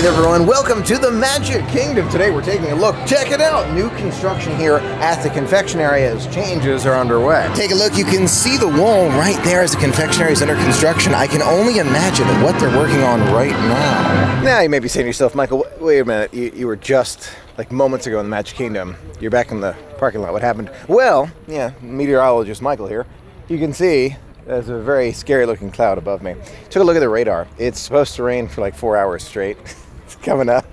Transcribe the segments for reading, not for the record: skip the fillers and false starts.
everyone, welcome to the Magic Kingdom. Today we're taking a look. Check it out, new construction here at the confectionery as changes are underway. Take a look, you can see the wall right there as the confectionery is under construction. I can only imagine what they're working on right now. Now you may be saying to yourself, Michael, wait a minute, you were just like moments ago in the Magic Kingdom. You're back in the parking lot, what happened? Well, yeah, meteorologist Michael here. You can see there's a very scary looking cloud above me. Took a look at the radar. It's supposed to rain for like 4 hours straight. It's coming up.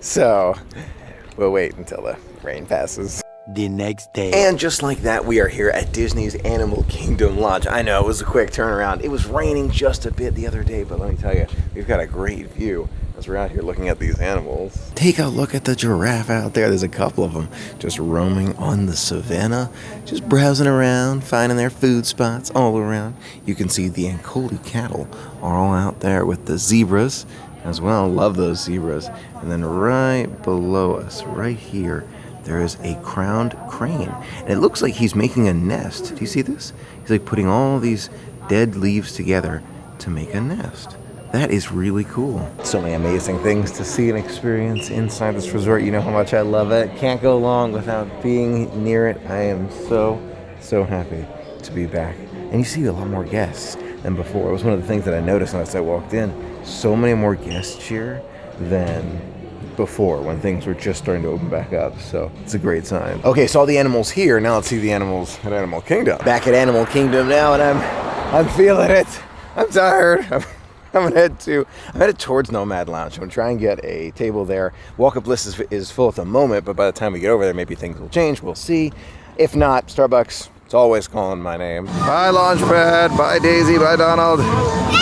So we'll wait until the rain passes. The next day. And just like that, we are here at Disney's Animal Kingdom Lodge. I know, it was a quick turnaround. It was raining just a bit the other day, but let me tell you, we've got a great view as we're out here looking at these animals. Take a look at the giraffe out there. There's a couple of them just roaming on the savannah, just browsing around, finding their food spots all around. You can see the Ankoli cattle are all out there with the zebras as well. Love those zebras. And then right below us, right here, there is a crowned crane. And it looks like he's making a nest. Do you see this? He's like putting all these dead leaves together to make a nest. That is really cool. So many amazing things to see and experience inside this resort. You know how much I love it. Can't go long without being near it. I am so happy to be back. And you see a lot more guests than before. It was one of the things that I noticed as I walked in. So many more guests here than before when things were just starting to open back up. So it's a great sign. Okay, so all the animals here. Now let's see the animals at Animal Kingdom. Back at Animal Kingdom now, and I'm feeling it. I'm tired. I'm headed towards Nomad Lounge. I'm gonna try and get a table there. Walk-up list is full at the moment, but by the time we get over there, maybe things will change. We'll see. If not, Starbucks, it's always calling my name. Bye, Launchpad. Bye, Daisy. Bye, Donald.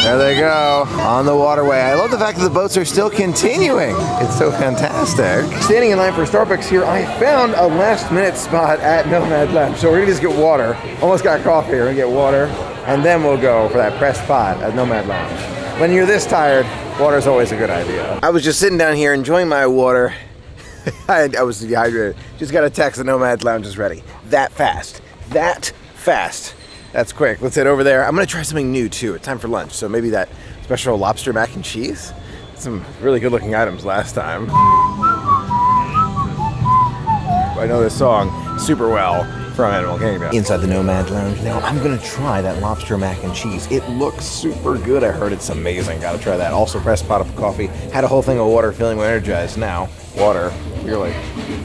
There they go, on the waterway. I love the fact that the boats are still continuing. It's so fantastic. Standing in line for Starbucks here, I found a last-minute spot at Nomad Lounge. So we're gonna just get water. Almost got coffee. We're gonna get water, and then we'll go for that pressed pot at Nomad Lounge. When you're this tired, water's always a good idea. I was just sitting down here enjoying my water. I was dehydrated. Just got a text that Nomad Lounge is ready. That fast. That fast. That's quick. Let's head over there. I'm gonna try something new too. It's time for lunch. So maybe that special lobster mac and cheese. Some really good looking items last time. I know this song super well from Animal Kingdom. Inside the Nomad Lounge now, I'm gonna try that lobster mac and cheese. It looks super good. I heard it's amazing. Gotta try that. Also pressed pot of coffee. Had a whole thing of water, feeling energized. Now, water, really.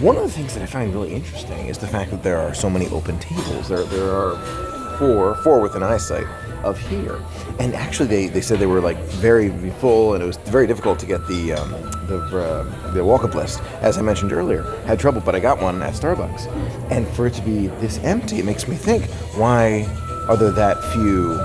One of the things that I find really interesting is the fact that there are so many open tables. There are four within eyesight of here. And actually they said they were like very full, and it was very difficult to get the walk-up list. As I mentioned earlier, had trouble, but I got one at Starbucks. And for it to be this empty, it makes me think, why are there that few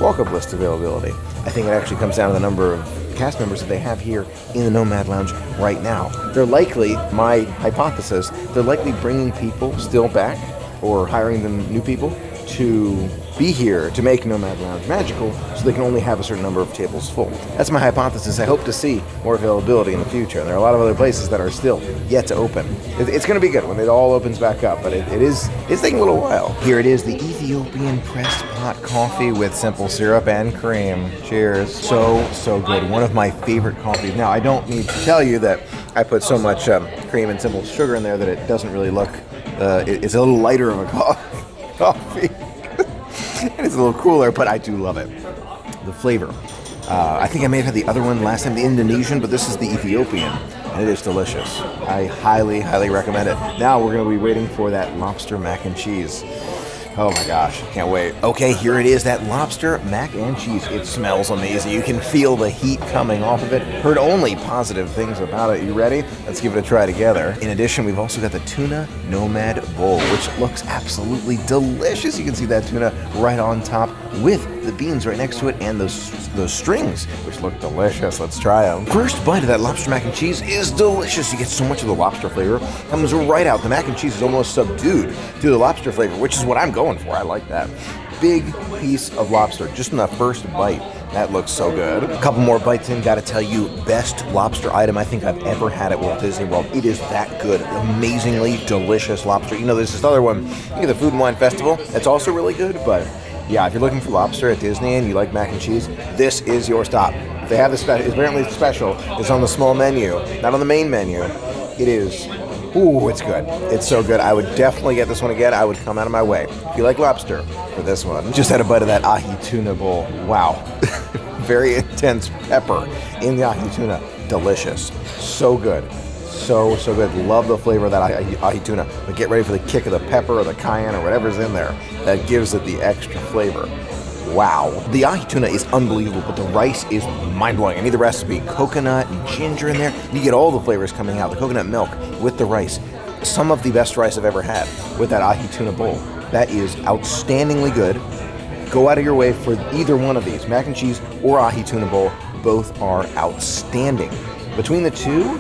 walk-up list availability? I think it actually comes down to the number of cast members that they have here in the Nomad Lounge right now. They're likely, my hypothesis, they're likely bringing people still back or hiring them new people to be here to make Nomad Lounge magical, so they can only have a certain number of tables full. That's my hypothesis. I hope to see more availability in the future. And there are a lot of other places that are still yet to open. It's going to be good when it all opens back up, but it's taking a little while. Here it is, the Ethiopian pressed pot coffee with simple syrup and cream. Cheers. So good. One of my favorite coffees. Now, I don't need to tell you that I put so much cream and simple sugar in there that it doesn't really look, it's a little lighter of a coffee. And it's a little cooler, but I do love it. The flavor. I think I may have had the other one last time, the Indonesian, but this is the Ethiopian, and it is delicious. I highly recommend it. Now we're going to be waiting for that lobster mac and cheese. Oh my gosh, can't wait. Okay, here it is, that lobster mac and cheese. It smells amazing. You can feel the heat coming off of it. Heard only positive things about it. You ready? Let's give it a try together. In addition, we've also got the tuna nomad bowl, which looks absolutely delicious. You can see that tuna right on top with the beans right next to it and those strings, which look delicious. Let's try them. First bite of that lobster mac and cheese is delicious. You get so much of the lobster flavor. Comes right out. The mac and cheese is almost subdued to the lobster flavor, which is what I'm going for. I like that. Big piece of lobster just in the first bite. That looks so good. A couple more bites in, gotta tell you, best lobster item I think I've ever had at Walt Disney World. It is that good. Amazingly delicious lobster. You know, there's this other one, you get the Food and Wine Festival, that's also really good, but yeah, if you're looking for lobster at Disney and you like mac and cheese, this is your stop. They have the special. Apparently it's special. It's on the small menu, not on the main menu. It is. Ooh, it's good. It's so good. I would definitely get this one again. I would come out of my way. If you like lobster, for this one. Just had a bite of that ahi tuna bowl. Wow. Very intense pepper in the ahi tuna. Delicious. So good. So good. Love the flavor of that ahi tuna. But get ready for the kick of the pepper or the cayenne or whatever's in there. That gives it the extra flavor. Wow. The ahi tuna is unbelievable, but the rice is mind-blowing. I need the recipe. Coconut and ginger in there. You get all the flavors coming out. The coconut milk with the rice. Some of the best rice I've ever had with that ahi tuna bowl. That is outstandingly good. Go out of your way for either one of these. Mac and cheese or ahi tuna bowl. Both are outstanding. Between the two,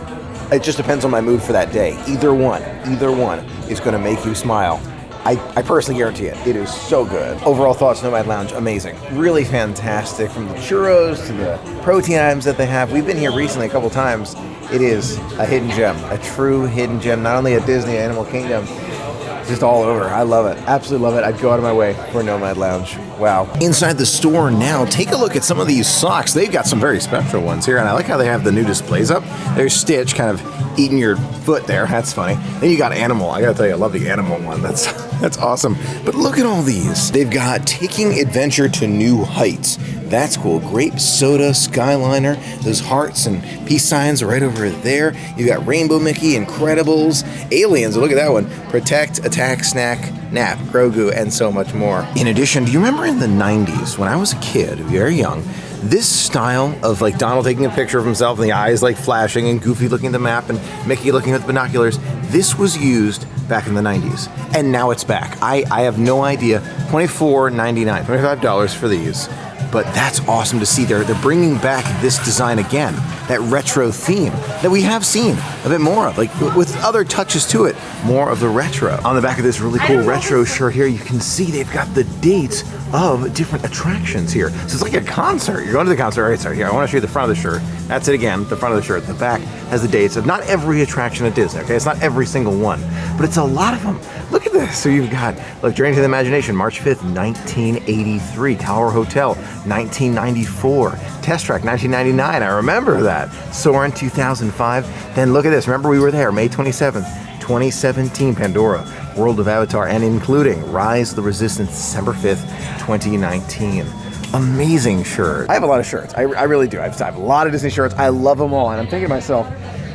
it just depends on my mood for that day. Either one is going to make you smile. I personally guarantee it. It is so good. Overall thoughts, Nomad Lounge, amazing. Really fantastic. From the churros to the protein items that they have. We've been here recently a couple times. It is a hidden gem, a true hidden gem, not only at Disney, Animal Kingdom, just all over. I love it. Absolutely love it. I'd go out of my way for Nomad Lounge. Wow. Inside the store now, take a look at some of these socks. They've got some very special ones here, and I like how they have the new displays up. There's Stitch kind of eating your foot there. That's funny. Then you got Animal. I gotta tell you, I love the Animal one. That's awesome. But look at all these. They've got Taking Adventure to New Heights. That's cool. Grape Soda, Skyliner, those hearts and peace signs are right over there. You got Rainbow Mickey, Incredibles, Aliens, look at that one. Protect, Attack, Snack, Nap, Grogu, and so much more. In addition, do you remember in the 90s, when I was a kid, very young, this style of like Donald taking a picture of himself and the eyes like flashing and Goofy looking at the map and Mickey looking at the binoculars, this was used back in the 90s. And now it's back. I have no idea. $24.99, $25 for these. But that's awesome to see. They're bringing back this design again, that retro theme that we have seen a bit more of, like with other touches to it, more of the retro. On the back of this really cool retro shirt here, you can see they've got the dates of different attractions here. So it's like a concert. You're going to the concert. All right, sorry, here, I want to show you the front of the shirt. That's it again, the front of the shirt. The back has the dates of not every attraction at Disney, okay? It's not every single one, but it's a lot of them. Look at this. So you've got, look, Journey to the Imagination, March 5th, 1983, Tower Hotel, 1994, Test Track, 1999, I remember that. Soarin', 2005. Then look at this, remember we were there, May 27th, 2017, Pandora, World of Avatar, and including Rise of the Resistance, December 5th, 2019. Amazing shirt. I have a lot of shirts, I really do. I have a lot of Disney shirts, I love them all, and I'm thinking to myself,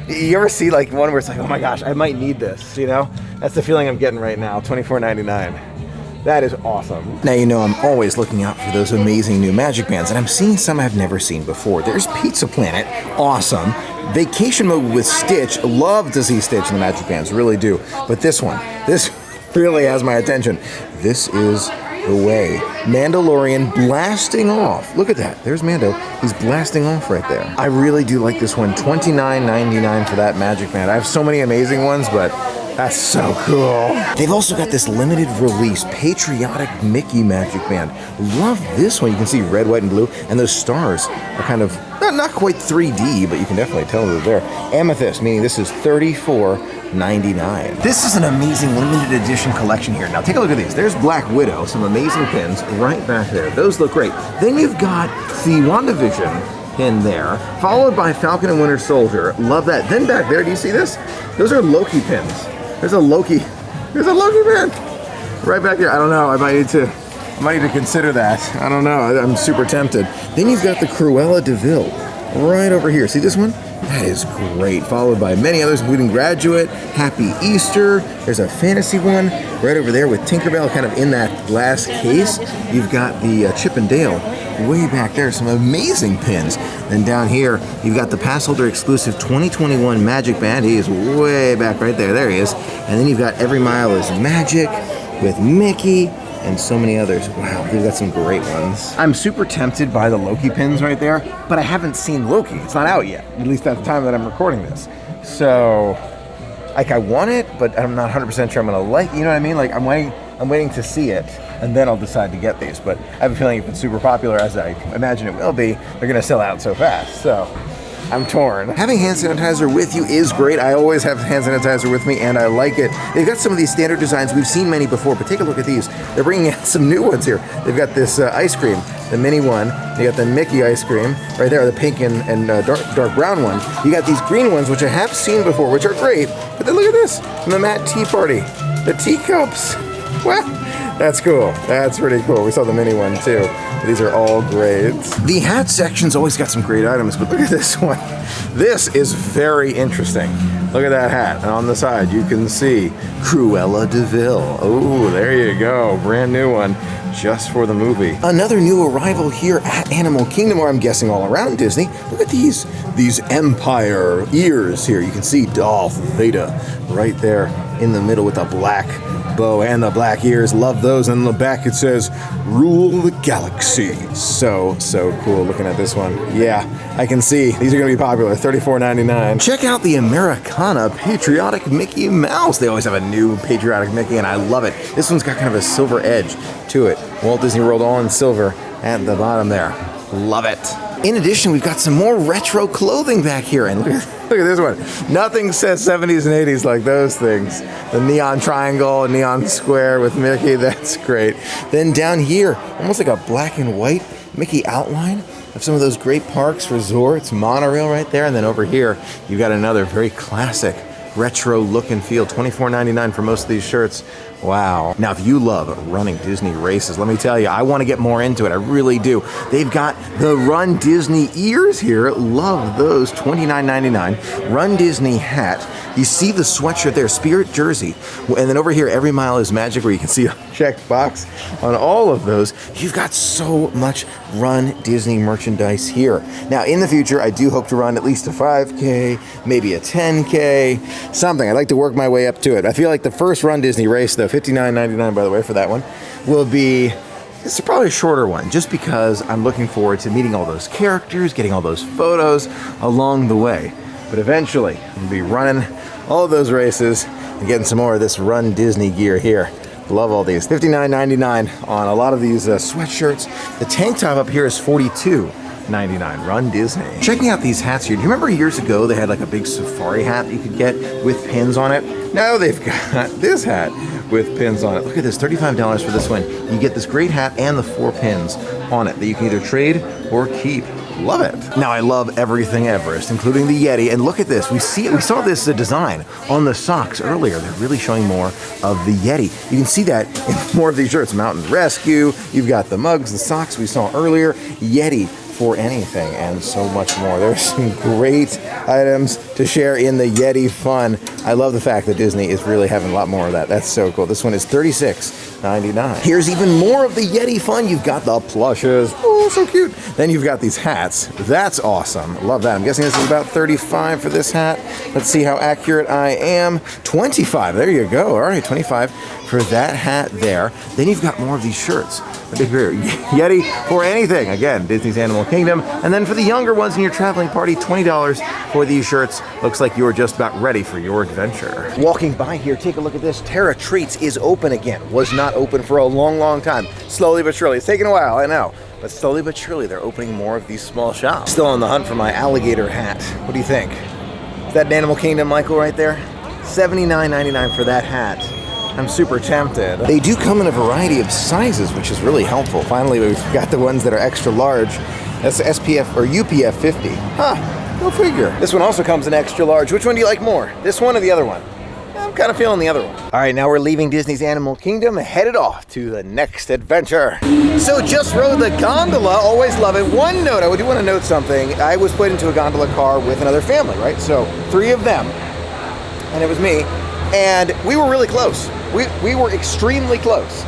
you ever see like one where it's like, oh my gosh, I might need this, you know? That's the feeling I'm getting right now, $24.99. That is awesome. Now you know I'm always looking out for those amazing new Magic Bands, and I'm seeing some I've never seen before. There's Pizza Planet, awesome. Vacation Mode with Stitch, love to see Stitch in the Magic Bands, really do. But this one, this really has my attention. This is the way. Mandalorian blasting off. Look at that. There's Mando. He's blasting off right there. I really do like this one. $29.99 for that Magic Band. I have so many amazing ones, but that's so cool. They've also got this limited release Patriotic Mickey Magic Band. Love this one. You can see red, white, and blue, and those stars are kind of not quite 3D, but you can definitely tell they're there. Amethyst, meaning this is $34.99. This is an amazing limited edition collection here. Now take a look at these. There's Black Widow, some amazing pins right back there. Those look great. Then you've got the WandaVision pin there, followed by Falcon and Winter Soldier. Love that. Then back there, do you see this? Those are Loki pins. There's a Loki pin right back there. I don't know. I might need to consider that. I don't know. I'm super tempted. Then you've got the Cruella de Vil right over here. See this one? That is great. Followed by many others, including Graduate, Happy Easter. There's a fantasy one right over there with Tinkerbell kind of in that glass case. You've got the Chip and Dale way back there. Some amazing pins. Then down here, you've got the pass holder exclusive 2021 Magic Band. He is way back right there. There he is. And then you've got Every Mile is Magic with Mickey and so many others. Wow, they've got some great ones. I'm super tempted by the Loki pins right there, but I haven't seen Loki. It's not out yet, at least at the time that I'm recording this. So, like, I want it, but I'm not 100% sure I'm gonna like, you know what I mean? Like, I'm waiting to see it, and then I'll decide to get these. But I have a feeling if it's super popular, as I imagine it will be, they're gonna sell out so fast, so I'm torn. Having hand sanitizer with you is great. I always have hand sanitizer with me, and I like it. They've got some of these standard designs. We've seen many before, but take a look at these. They're bringing out some new ones here. They've got this ice cream the mini one. You got the Mickey ice cream right there, the pink and dark brown one. You got these green ones, which I have seen before, which are great. But then look at this, from the Matt Tea Party, the teacups. Wow, that's cool. That's pretty cool. We saw the mini one too. These are all grades. The hat section's always got some great items, but look at this one. This is very interesting. Look at that hat, and on the side you can see Cruella de Vil. Oh, there you go, brand new one, just for the movie. Another new arrival here at Animal Kingdom, or I'm guessing all around Disney. Look at these Empire ears here. You can see Darth Vader right there in the middle with the black bow and the black ears. Love those. And in the back it says, "Rule the galaxy." So cool looking at this one. Yeah, I can see these are going to be popular. $34.99. Check out the Americana Patriotic Mickey Mouse. They always have a new patriotic Mickey, and I love it. This one's got kind of a silver edge to it. Walt Disney World all in silver at the bottom there. Love it. In addition, we've got some more retro clothing back here, and look at this one. Nothing says 70s and 80s like those things. The neon triangle, neon square with Mickey, that's great. Then down here, almost like a black and white Mickey outline of some of those great parks, resorts, monorail right there. And then over here, you've got another very classic retro look and feel. $24.99 for most of these shirts. Wow. Now, if you love running Disney races, let me tell you, I want to get more into it. I really do. They've got the Run Disney ears here. Love those. $29.99. Run Disney hat. You see the sweatshirt there, Spirit jersey. And then over here, Every Mile is Magic, where you can see a checked box on all of those. You've got so much Run Disney merchandise here. Now, in the future, I do hope to run at least a 5K, maybe a 10K, something. I'd like to work my way up to it. I feel like the first Run Disney race, though, $59.99 by the way for that one, will be, it's probably a shorter one, just because I'm looking forward to meeting all those characters, getting all those photos along the way. But eventually, I'm gonna be running all of those races and getting some more of this Run Disney gear here. Love all these. $59.99 on a lot of these sweatshirts. The tank top up here is $42.99. Run Disney. Checking out these hats here. Do you remember years ago they had like a big safari hat that you could get with pins on it? Now they've got this hat with pins on it. Look at this, $35 for this one. You get this great hat and the 4 pins on it that you can either trade or keep. Love it. Now, I love everything Everest, including the Yeti. And look at this. We saw this design on the socks earlier. They're really showing more of the Yeti. You can see that in more of these shirts. Mountain Rescue. You've got the mugs, the socks we saw earlier. Yeti for anything, and so much more. There's some great items to share in the Yeti fun. I love the fact that Disney is really having a lot more of that. That's so cool. This one is $36.99. Here's even more of the Yeti fun. You've got the plushes. Oh, so cute. Then you've got these hats. That's awesome. Love that. I'm guessing this is about $35 for this hat. Let's see how accurate I am. $25. There you go. All right, $25 for that hat there. Then you've got more of these shirts. A big Yeti for anything. Again, Disney's Animal Kingdom. And then for the younger ones in your traveling party, $20 for these shirts. Looks like you're just about ready for your adventure. Walking by here, take a look at this. Terra Treats is open again. Was not open for a long time. Slowly but surely. It's taken a while, I know. But slowly but surely, they're opening more of these small shops. Still on the hunt for my alligator hat. What do you think? Is that an Animal Kingdom, Michael, right there? $79.99 for that hat. I'm super tempted. They do come in a variety of sizes, which is really helpful. Finally, we've got the ones that are extra large. That's SPF or UPF 50. Huh, go figure. This one also comes in extra large. Which one do you like more? This one or the other one? I'm kind of feeling the other one. All right, now we're leaving Disney's Animal Kingdom, headed off to the next adventure. So just rode the gondola, always love it. One note, I do want to note something. I was put into a gondola car with another family, right? So 3 of them, and it was me, and we were really close. We were extremely close.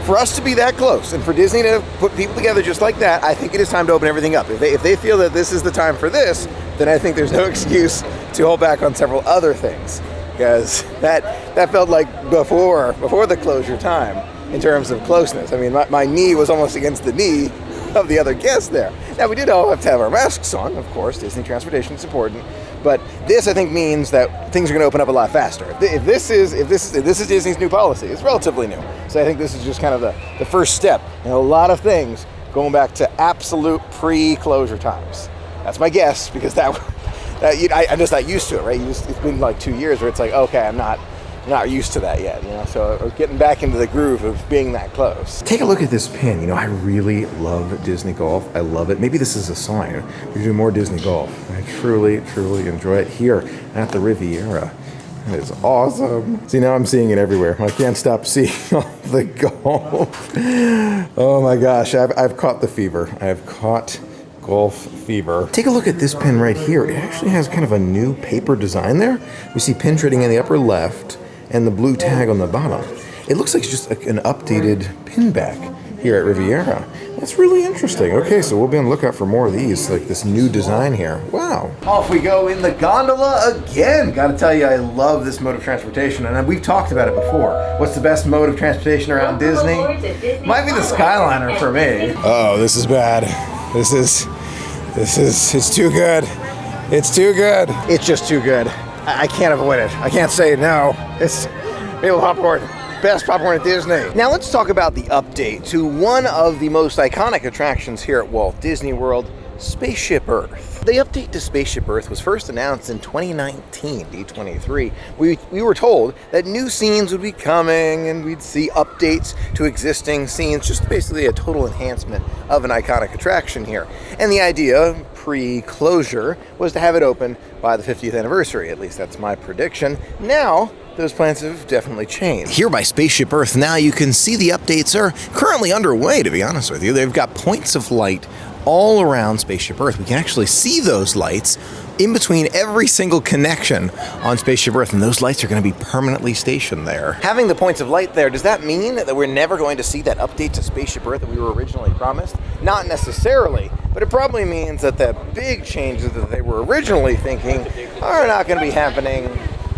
For us to be that close, and for Disney to put people together just like that, I think it is time to open everything up. If they feel that this is the time for this, then I think there's no excuse to hold back on several other things. Because that felt like before the closure time in terms of closeness. I mean, my knee was almost against the knee of the other guests there. Now, we did all have to have our masks on, of course. Disney transportation is important. But this, I think, means that things are going to open up a lot faster. If this is Disney's new policy, it's relatively new. So I think this is just kind of the first step in a lot of things going back to absolute pre-closure times. That's my guess, because I'm just not used to it, right? It's been like 2 years where it's like, okay, I'm not not used to that yet, you know, so we're getting back into the groove of being that close. Take a look at this pin. You know, I really love Disney golf. I love it. Maybe this is a sign. We do more Disney golf. I truly, truly enjoy it here at the Riviera. That is awesome. See, now I'm seeing it everywhere. I can't stop seeing all the golf. Oh my gosh, I've caught the fever. I have caught golf fever. Take a look at this pin right here. It actually has kind of a new paper design there. We see pin trading in the upper left and the blue tag on the bottom. It looks like it's just an updated pin back here at Riviera. That's really interesting. Okay, so we'll be on the lookout for more of these, like this new design here. Wow. Off we go in the gondola again. Gotta tell you, I love this mode of transportation, and we've talked about it before. What's the best mode of transportation around Disney? Might be the Skyliner for me. Oh, this is bad. It's too good. It's too good. It's just too good. I can't avoid it. I can't say no. It's maple popcorn. Best popcorn at Disney. Now let's talk about the update to one of the most iconic attractions here at Walt Disney World, Spaceship Earth. The update to Spaceship Earth was first announced in 2019, D23. We were told that new scenes would be coming and we'd see updates to existing scenes, just basically a total enhancement of an iconic attraction here. And the idea, pre-closure, was to have it open by the 50th anniversary. At least that's my prediction. Now, those plans have definitely changed. Here by Spaceship Earth now, you can see the updates are currently underway, to be honest with you. They've got points of light all around Spaceship Earth. We can actually see those lights in between every single connection on Spaceship Earth, and those lights are going to be permanently stationed there. Having the points of light there, does that mean that we're never going to see that update to Spaceship Earth that we were originally promised? Not necessarily, but it probably means that the big changes that they were originally thinking are not going to be happening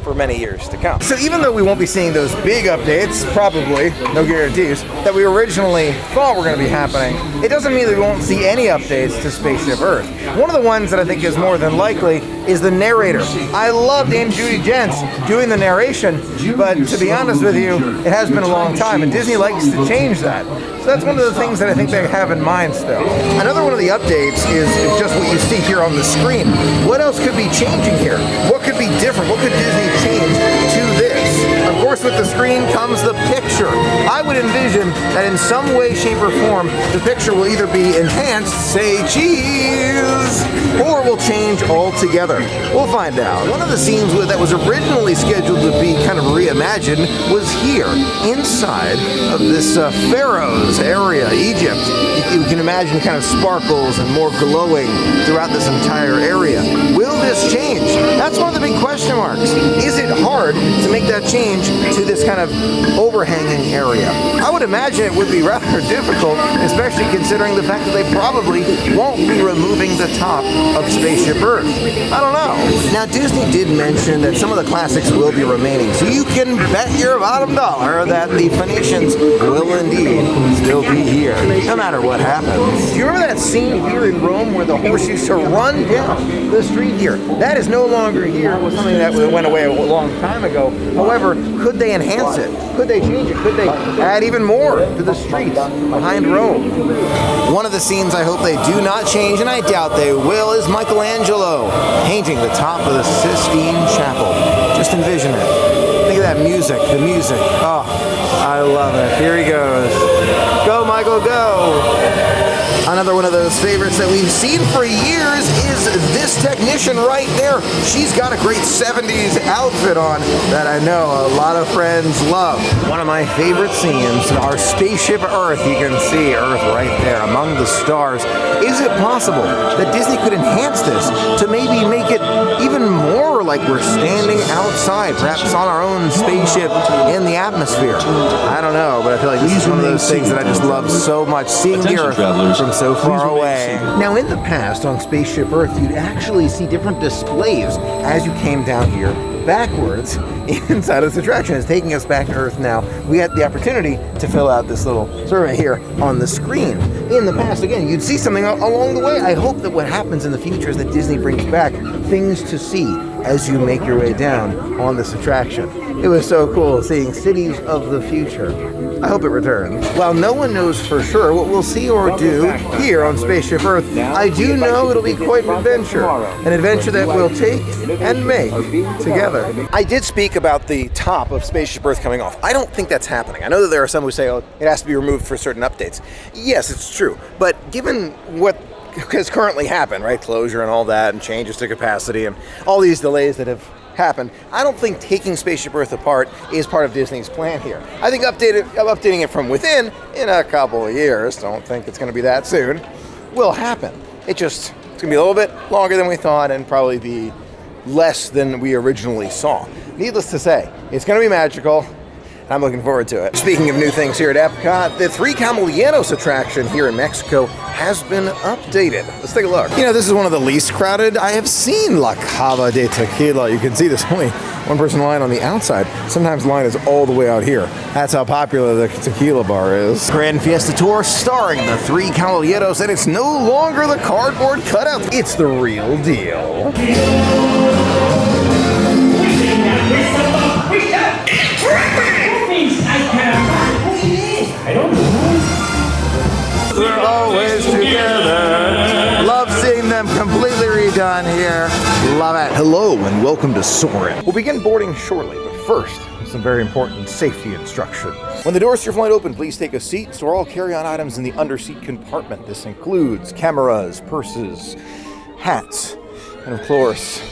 for many years to come. So even though we won't be seeing those big updates, probably, no guarantees, that we originally thought were going to be happening, it doesn't mean that we won't see any updates to Spaceship Earth. One of the ones that I think is more than likely is the narrator. I love Dame Judi Dench doing the narration, but to be honest with you, it has been a long time, and Disney likes to change that. So that's one of the things that I think they have in mind still. Another one of the updates is just what you see here on the screen. What else could be changing here? What could be different? What could Disney change to this? Of course, with the screen comes the picture. I would envision that in some way, shape, or form, the picture will either be enhanced, say cheese, or will change altogether. We'll find out. One of the scenes that was originally scheduled to be kind of reimagined was here, inside of this Pharaoh's area, Egypt. You can imagine kind of sparkles and more glowing throughout this entire area. Will this change? That's one of the big question marks. Is it hard to make that change to this kind of overhanging area? I would imagine it would be rather difficult, especially considering the fact that they probably won't be removing the top of Spaceship Earth. I don't know. Now, Disney did mention that some of the classics will be remaining, so you can bet your bottom dollar that the Phoenicians will indeed still be here, no matter what happens. Do you remember that scene here in Rome where the horse used to run down the street here? That is no longer here. It was something that went away a long time ago. However, could they enhance it? Could they change it? Could they add even more to the streets behind Rome? One of the scenes I hope they do not change, and I doubt they will, is Michelangelo painting the top of the Sistine Chapel. Just envision it. Think of that music, the music. Oh, I love it. Here he goes. Go, Michael, go. Another one of those favorites that we've seen for years is this technician right there. She's got a great 70s outfit on that I know a lot of friends love. One of my favorite scenes, our Spaceship Earth. You can see Earth right there among the stars. Is it possible that Disney could enhance this to maybe make it even more like we're standing outside, perhaps on our own spaceship in the atmosphere? I don't know, but I feel like this is one of those things that I just love so much, seeing the Earth from so far away. Now, in the past on Spaceship Earth, you'd actually see different displays as you came down here backwards inside of this attraction. It's taking us back to Earth now. We had the opportunity to fill out this little survey here on the screen. In the past, again, you'd see something along the way. I hope that what happens in the future is that Disney brings back things to see as you make your way down on this attraction. It was so cool seeing cities of the future. I hope it returns. While no one knows for sure what we'll see or do here on Spaceship Earth, I do know it'll be quite an adventure that we'll take and make together. I did speak about the top of Spaceship Earth coming off. I don't think that's happening. I know that there are some who say, oh, it has to be removed for certain updates. Yes, it's true. But given what has currently happened, right, closure and all that, and changes to capacity and all these delays that have happened, I don't think taking Spaceship Earth apart is part of Disney's plan here. I think updating it from within in a couple of years, don't think it's going to be that soon, will happen. It's going to be a little bit longer than we thought and probably be less than we originally saw. Needless to say, it's going to be magical. I'm looking forward to it. Speaking of new things here at Epcot, the Three Caballeros attraction here in Mexico has been updated. Let's take a look. You know, this is one of the least crowded I have seen La Cava de Tequila. You can see there's only one person line on the outside. Sometimes the line is all the way out here. That's how popular the tequila bar is. Grand Fiesta Tour starring the Three Caballeros, and it's no longer the cardboard cutout. It's the real deal. I don't know. We're always together. Love seeing them completely redone here. Love it. Hello and welcome to Soarin'. We'll begin boarding shortly, but first, some very important safety instructions. When the doors to your flight open, please take a seat. Store all carry-on items in the underseat compartment. This includes cameras, purses, hats, and of course,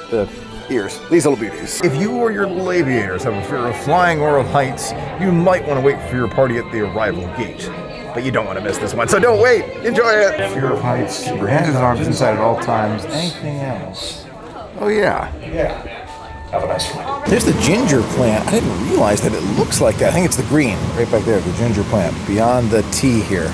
the ears. These little beauties. If you or your little aviators have a fear of flying or of heights, you might want to wait for your party at the arrival gate. But you don't want to miss this one, so don't wait. Enjoy it. Fear of heights. Keep your hands and arms inside at all times. Anything else? Oh yeah. Yeah. Have a nice flight. There's the ginger plant. I didn't realize that it looks like that. I think it's the green right back there, the ginger plant. Beyond the T here.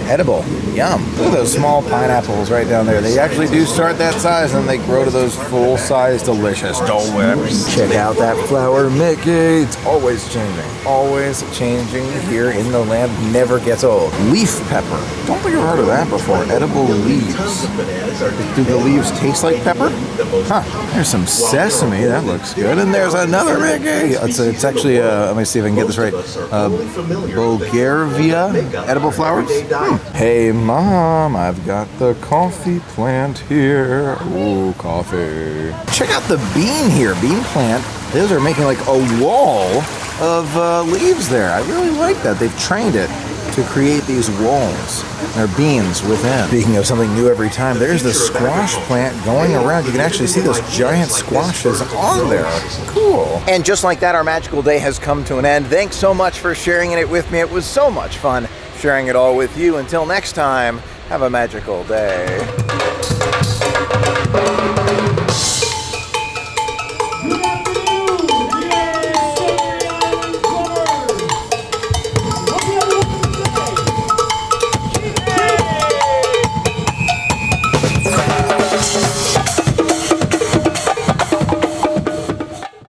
Edible. Yum. Look at those small pineapples right down there. They actually do start that size and they grow to those full-size delicious Dole Whips. Check out that flower, Mickey. It's always changing. Always changing here in the land. Never gets old. Leaf pepper. Don't think I've heard of that before. Edible leaves. Do the leaves taste like pepper? Huh. There's some sesame. That looks good. And there's another Mickey. It's actually, let me see if I can get this right. Bulgaria edible flowers. Hey Mom, I've got the coffee plant here. Ooh, coffee. Check out the bean here, bean plant. Those are making like a wall of leaves there. I really like that. They've trained it to create these walls. They're beans within. Speaking of something new every time, there's the squash plant going around. You can actually see those giant squashes on there. Cool. And just like that, our magical day has come to an end. Thanks so much for sharing it with me. It was so much fun sharing it all with you. Until next time, have a magical day.